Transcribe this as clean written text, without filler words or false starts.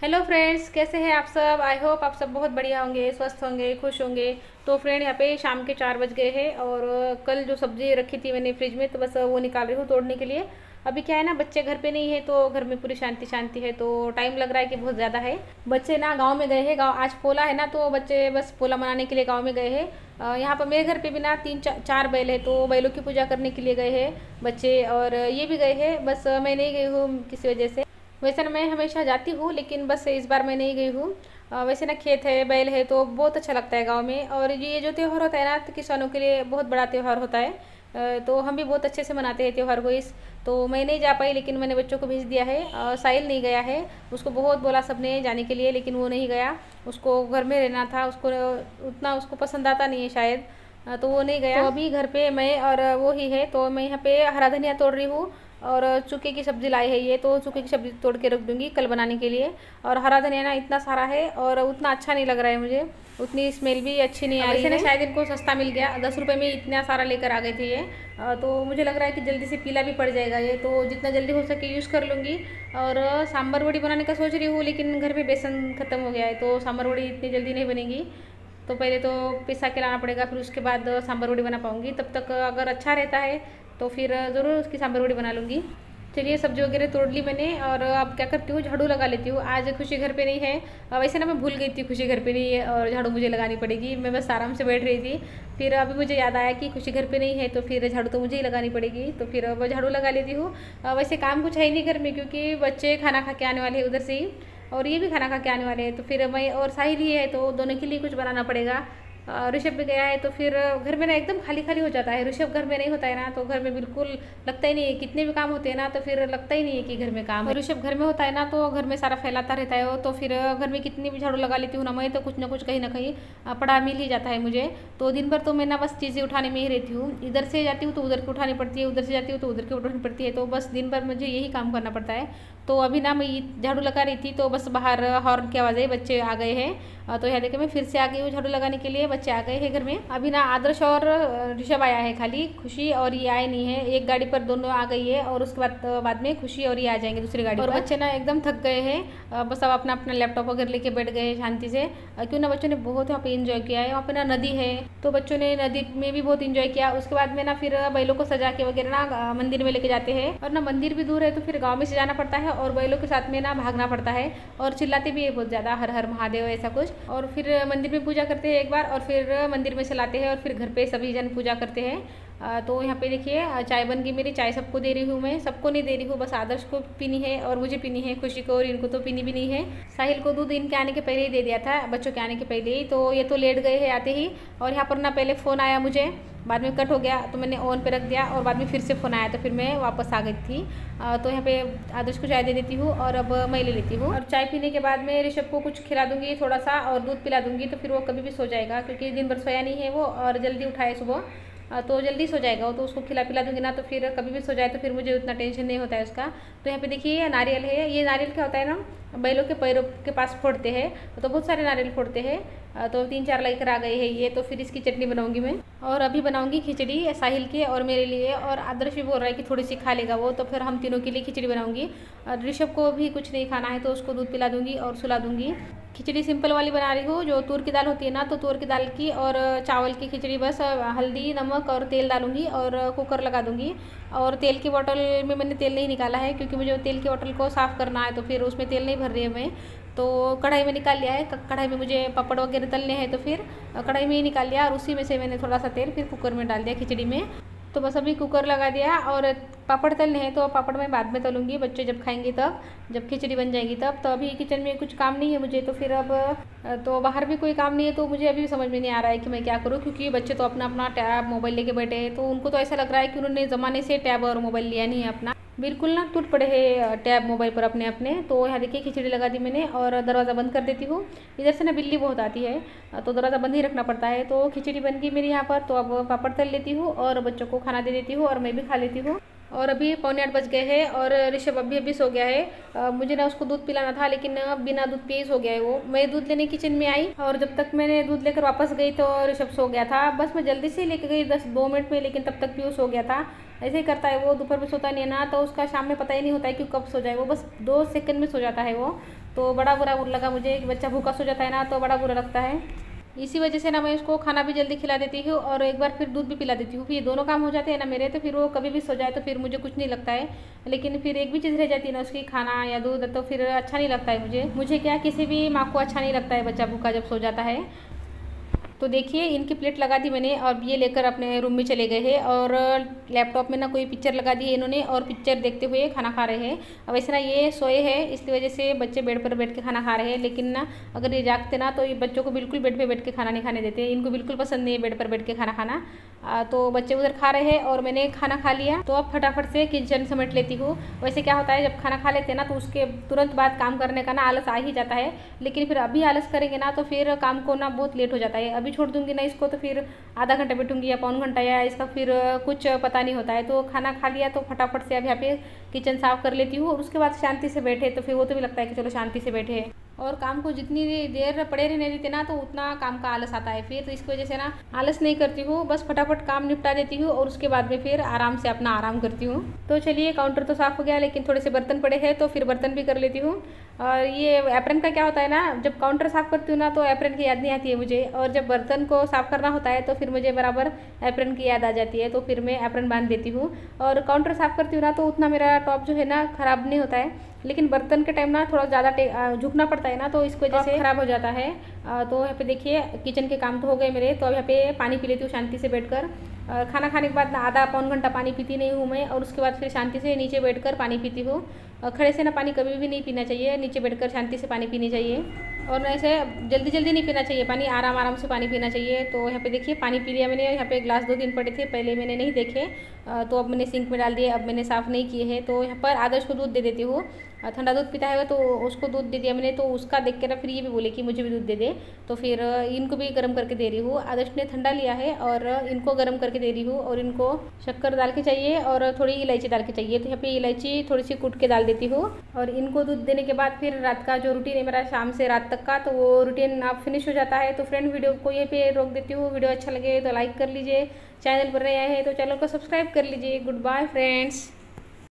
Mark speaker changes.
Speaker 1: Hello friends, कैसे हैं आप सब। आई होप आप सब बहुत बढ़िया होंगे, स्वस्थ होंगे, खुश होंगे। तो फ्रेंड, यहाँ पे शाम के 4 बज गए हैं और कल जो सब्जी रखी थी मैंने फ्रिज में, तो बस वो निकाल रही हूँ तोड़ने के लिए। अभी क्या है ना, बच्चे घर पे नहीं है तो घर में पूरी शांति शांति है, तो टाइम लग रहा है कि बहुत ज़्यादा है। बच्चे ना गांव में गए हैं, गांव आज पोला है ना, तो बच्चे बस पोला मनाने के लिए गांव में गए हैं। यहाँ पर मेरे घर पे भी ना तीन चार बैल है, तो बैलों की पूजा करने के लिए गए हैं बच्चे, और ये भी गए हैं। बस मैं नहीं गई हूँ किसी वजह से। वैसे ना मैं हमेशा जाती हूँ, लेकिन बस इस बार मैं नहीं गई हूँ। वैसे ना खेत है, बैल है, तो बहुत अच्छा लगता है गांव में। और ये जो त्यौहार होता है ना, तो किसानों के लिए बहुत बड़ा त्यौहार होता है। तो हम भी बहुत अच्छे से मनाते हैं त्यौहार को इस। तो मैं नहीं जा पाई, लेकिन मैंने बच्चों को भेज दिया है। साहिल नहीं गया है, उसको बहुत बोला सबने जाने के लिए, लेकिन वो नहीं गया। उसको घर में रहना था, उसको उतना उसको पसंद आता नहीं है शायद। तो वो नहीं गया। तो अभी घर पे मैं और वो ही है, तो मैं यहाँ पे हरा धनिया तोड़ रही हूँ। और चूके की सब्ज़ी लाई है ये, तो चूके की सब्ज़ी तोड़ के रख दूँगी कल बनाने के लिए। और हरा धनिया ना इतना सारा है और उतना अच्छा नहीं लग रहा है मुझे, उतनी स्मेल भी अच्छी नहीं आ रही है। ना शायद इनको सस्ता मिल गया, 10 रुपये में इतना सारा लेकर आ गए थे ये। तो मुझे लग रहा है कि जल्दी से पीला भी पड़ जाएगा ये, तो जितना जल्दी हो सके यूज़ कर लूँगी। और सांभर वड़ी बनाने का सोच रही हूँ, लेकिन घर में बेसन ख़त्म हो गया है, तो सांभर वड़ी इतनी जल्दी नहीं बनेगी। तो पहले तो पिसा के लाना पड़ेगा, फिर उसके बाद सांभर वड़ी बना पाऊँगी। तब तक अगर अच्छा रहता है तो फिर ज़रूर उसकी सांभर वड़ी बना लूँगी। चलिए, सब्जी वगैरह तोड़ ली मैंने, और अब क्या करती हूँ, झाड़ू लगा लेती हूँ। आज खुशी घर पे नहीं है। वैसे ना मैं भूल गई थी खुशी घर पे नहीं है और झाड़ू मुझे लगानी पड़ेगी। मैं बस आराम से बैठ रही थी, फिर अभी मुझे याद आया कि खुशी घर पे नहीं है, तो फिर झाड़ू तो मुझे ही लगानी पड़ेगी। तो फिर अब झाड़ू लगा लेती हूँ। वैसे काम कुछ है ही नहीं घर में, क्योंकि बच्चे खाना खा के आने वाले हैं उधर से ही, और ये भी खाना खा के आने वाले हैं। तो फिर मैं और साहिल ही है, तो दोनों के लिए कुछ बनाना पड़ेगा। ऋषभ भी गया है, तो फिर घर में ना एकदम खाली खाली हो जाता है। ऋषभ घर में नहीं होता है ना, तो घर में बिल्कुल लगता ही नहीं है। कितने भी काम होते हैं ना, तो फिर लगता ही नहीं है कि घर में काम है। और ऋषभ घर में होता है ना, तो घर में सारा फैलाता रहता है वो, तो फिर घर में कितनी भी झाड़ू लगा लेती हूँ ना मैं, तो कुछ ना कुछ कहीं ना कहीं पड़ा मिल ही जाता है मुझे। तो दिन भर तो मैं ना बस चीज़ें उठाने में ही रहती हूँ। इधर से जाती हूँ तो उधर की उठानी पड़ती है, उधर से जाती हूँ तो उधर की उठानी पड़ती है, तो बस दिन भर मुझे यही काम करना पड़ता है। तो अभी ना मैं झाड़ू लगा रही थी, तो बस बाहर हॉर्न की आवाज़ है, बच्चे आ गए हैं। तो यहाँ देखिए मैं फिर से आ गई हूँ झाड़ू लगाने के लिए, बच्चे आ गए हैं घर में। अभी ना आदर्श और ऋषभ आया है, खाली खुशी और ये आए नहीं है। एक गाड़ी पर दोनों आ गई है, और उसके बाद में खुशी और ये आ जाएंगे दूसरी गाड़ी पर। और बच्चे ना एकदम थक गए हैं, बस अब अपना अपना लैपटॉप वगैरह लेके बैठ गए हैं शांति से। क्यों ना बच्चों ने बहुत वहाँ पे इंजॉय किया है। वहाँ पे ना नदी है, तो बच्चों ने नदी में भी बहुत इंजॉय किया। उसके बाद में ना फिर बैलों को सजा के वगैरह ना मंदिर में लेके जाते हैं। और ना मंदिर भी दूर है, तो फिर गाँव में से जाना पड़ता है, और बैलों के साथ में ना भागना पड़ता है, और चिल्लाते भी है बहुत ज़्यादा, हर हर महादेव ऐसा कुछ। और फिर मंदिर में पूजा करते हैं एक बार, और फिर मंदिर में से लाते हैं, और फिर घर पे सभी जन पूजा करते हैं। तो यहाँ पे देखिए चाय बन गई मेरी। चाय सबको दे रही हूँ मैं, सबको नहीं दे रही हूँ, बस आदर्श को पीनी है और मुझे पीनी है, खुशी को और इनको तो पीनी भी नहीं है। साहिल को दूध इनके आने के पहले ही दे दिया था, बच्चों के आने के पहले ही। तो ये तो लेट गए हैं आते ही। और यहाँ पर ना पहले फ़ोन आया मुझे, बाद में कट हो गया, तो मैंने ऑन पे रख दिया, और बाद में फिर से फ़ोन आया, तो फिर मैं वापस आ गई थी। तो यहाँ पे आदर्श को चाय दे देती हूँ, और अब मैं ले लेती हूँ। और चाय पीने के बाद में ऋषभ को कुछ खिला दूँगी थोड़ा सा, और दूध पिला दूँगी, तो फिर वो कभी भी सो जाएगा, क्योंकि दिन भर सोया नहीं है वो, और जल्दी उठाए सुबह। तो जल्दी सो जाएगा वो, तो उसको खिला पिला दूँगी ना, तो फिर कभी भी सो जाए, तो फिर मुझे उतना टेंशन नहीं होता है उसका। तो यहाँ पे देखिए नारियल है। ये नारियल क्या होता है ना, बैलों के पैरों के पास फोड़ते हैं, तो बहुत सारे नारियल फोड़ते हैं। तो 3-4 लेकर आ गए हैं ये। तो फिर इसकी चटनी बनाऊंगी मैं, और अभी बनाऊंगी खिचड़ी साहिल के और मेरे लिए। और आदर्श भी बोल रहा है कि थोड़ी सी खा लेगा वो, तो फिर हम तीनों के लिए खिचड़ी बनाऊंगी। और ऋषभ को भी कुछ नहीं खाना है, तो उसको दूध पिला दूंगी और सुला दूंगी। खिचड़ी सिंपल वाली बना रही हूँ, जो तूर की दाल होती है ना, तो तूर की दाल की और चावल की खिचड़ी, बस हल्दी नमक और तेल डालूंगी और कुकर लगा दूंगी। और तेल की बोतल में मैंने तेल नहीं निकाला है, क्योंकि मुझे तेल की बोतल को साफ़ करना है, तो फिर उसमें तेल नहीं भर रही है मैं। तो कढ़ाई में निकाल लिया है, कढ़ाई में मुझे पापड़ वगैरह तलने हैं, तो फिर कढ़ाई में ही निकाल लिया, और उसी में से मैंने थोड़ा सा तेल फिर कुकर में डाल दिया खिचड़ी में। तो बस अभी कुकर लगा दिया, और पापड़ तलने हैं, तो पापड़ मैं बाद में तलूँगी, बच्चे जब खाएंगे तब, जब खिचड़ी बन जाएगी तब। तो अभी किचन में कुछ काम नहीं है मुझे, तो फिर अब तो बाहर भी कोई काम नहीं है, तो मुझे अभी समझ में नहीं आ रहा है कि मैं क्या करूँ, क्योंकि बच्चे तो अपना अपना टैब मोबाइल लेके बैठे हैं। तो उनको तो ऐसा लग रहा है कि उन्होंने ज़माने से टैब और मोबाइल लिया नहीं है अपना, बिल्कुल ना टूट पड़े हैं टैब मोबाइल पर अपने अपने। तो यहाँ देखिए खिचड़ी लगा दी मैंने, और दरवाज़ा बंद कर देती हूँ। इधर से ना बिल्ली बहुत आती है, तो दरवाज़ा बंद ही रखना पड़ता है। तो खिचड़ी बन गई मेरी यहाँ पर। तो अब पापड़ तल लेती हूँ, और बच्चों को खाना दे देती हूँ, और मैं भी खा लेती हूँ। और अभी 7:45 बज गए हैं, और ऋषभ अभी अभी सो गया है। मुझे ना उसको दूध पिलाना था, लेकिन बिना दूध पिए सो गया है वो। मैं दूध लेने किचन में आई, और जब तक मैंने दूध लेकर वापस गई तो ऋषभ सो गया था। बस मैं जल्दी से लेके गई 10-2 मिनट में, लेकिन तब तक भी वो सो गया था। ऐसे ही करता है वो, दोपहर में सोता नहीं है ना, तो उसका शाम में पता ही नहीं होता है कि कब सो जाए वो, बस 2 सेकंड में सो जाता है वो। तो बड़ा बुरा लगा मुझे कि बच्चा भूखा सो जाता है ना तो बड़ा बुरा लगता है। इसी वजह से ना मैं उसको खाना भी जल्दी खिला देती हूँ और एक बार फिर दूध भी पिला देती हूँ। फिर ये दोनों काम हो जाते हैं ना मेरे, तो फिर वो कभी भी सो जाए तो फिर मुझे कुछ नहीं लगता है। लेकिन फिर एक भी चीज़ रह जाती है ना उसकी, खाना या दूध, तो फिर अच्छा नहीं लगता है मुझे क्या किसी भी माँ को अच्छा नहीं लगता है बच्चा भूखा जब सो जाता है। तो देखिए इनकी प्लेट लगा दी मैंने और ये लेकर अपने रूम में चले गए हैं और लैपटॉप में ना कोई पिक्चर लगा दी है इन्होंने और पिक्चर देखते हुए खाना खा रहे हैं। अब वैसे ना ये सोए हैं इसकी वजह से बच्चे बेड पर बैठ के खाना खा रहे हैं, लेकिन ना अगर ये जागते ना तो ये बच्चों को बिल्कुल बेड पे बैठ के खाना नहीं खाने देते। इनको बिल्कुल पसंद नहीं है बेड पर बैठ के खाना खाना। तो बच्चे उधर खा रहे हैं और मैंने खाना खा लिया, तो अब फटाफट से किचन समेट लेती हूँ। वैसे क्या होता है जब खाना खा लेते हैं ना तो उसके तुरंत बाद काम करने का ना आलस आ ही जाता है, लेकिन फिर अभी आलस करेंगे ना तो फिर काम को ना बहुत लेट हो जाता है। अभी छोड़ दूंगी ना इसको तो फिर आधा घंटा बैठूंगी या पौन घंटा, या इसका फिर कुछ पता नहीं होता है। तो खाना खा लिया तो फटाफट से अब यहाँ पे किचन साफ कर लेती हूँ और उसके बाद शांति से बैठे तो फिर वो तो भी लगता है कि चलो शांति से बैठे। और काम को जितनी देर पड़े रहने देते ना तो उतना काम का आलस आता है फिर, तो इसकी वजह से ना आलस नहीं करती हूँ, बस फटाफट काम निपटा देती हूँ और उसके बाद में फिर आराम से अपना आराम करती हूँ। तो चलिए काउंटर तो साफ़ हो गया, लेकिन थोड़े से बर्तन पड़े हैं तो फिर बर्तन भी कर लेती हूँ। और ये एप्रन का क्या होता है ना, जब काउंटर साफ़ करती हूँ ना तो एप्रन की याद नहीं आती है मुझे, और जब बर्तन को साफ़ करना होता है तो फिर मुझे बराबर एप्रन की याद आ जाती है, तो फिर मैं एप्रन बांध देती हूँ। और काउंटर साफ़ करती हूँ ना तो उतना मेरा टॉप जो है ना ख़राब नहीं होता है, लेकिन बर्तन के टाइम ना थोड़ा ज़्यादा झुकना पड़ता है ना तो इसकी वजह से ख़राब हो जाता है। तो यहाँ पे देखिए किचन के काम तो हो गए मेरे, तो अब यहाँ पे पानी पी लेती हूँ शांति से बैठकर। खाना खाने के बाद ना आधा पौन घंटा पानी पीती नहीं हूँ मैं, और उसके बाद फिर शांति से नीचे बैठकर पानी पीती हूँ। खड़े से ना पानी कभी भी नहीं पीना चाहिए, नीचे बैठकर शांति से पानी पीनी चाहिए, और ऐसे जल्दी जल्दी नहीं पीना चाहिए पानी, आराम आराम से पानी पीना चाहिए। तो यहाँ पे देखिए पानी पी लिया मैंने। यहाँ पे ग्लास 2-3 पड़े थे, पहले मैंने नहीं देखे, तो अब मैंने सिंक में डाल दिए, अब मैंने साफ़ नहीं किए हैं। तो यहाँ पर आदर्श को दूध दे देती हूँ, ठंडा दूध पीता है तो उसको दूध दे दिया मैंने, तो उसका देख कर फिर ये भी बोले कि मुझे भी दूध दे दे, तो फिर इनको भी गर्म करके दे रही हूँ। आदर्श ने ठंडा लिया है और इनको गर्म करके दे रही हूँ, और इनको शक्कर डाल के चाहिए और थोड़ी इलायची डाल के चाहिए, तो यहाँ पे इलायची थोड़ी सी कूट के डाल देती हूँ। और इनको दूध देने के बाद फिर रात का जो रूटीन है मेरा शाम से रात तक का, तो वो रूटीन आप फिनिश हो जाता है। तो फ्रेंड वीडियो को यहीं पे रोक देती हूँ। वीडियो अच्छा लगे तो लाइक कर लीजिए, चैनल पर नए आए हैं तो चैनल को सब्सक्राइब कर लीजिए। Good bye friends.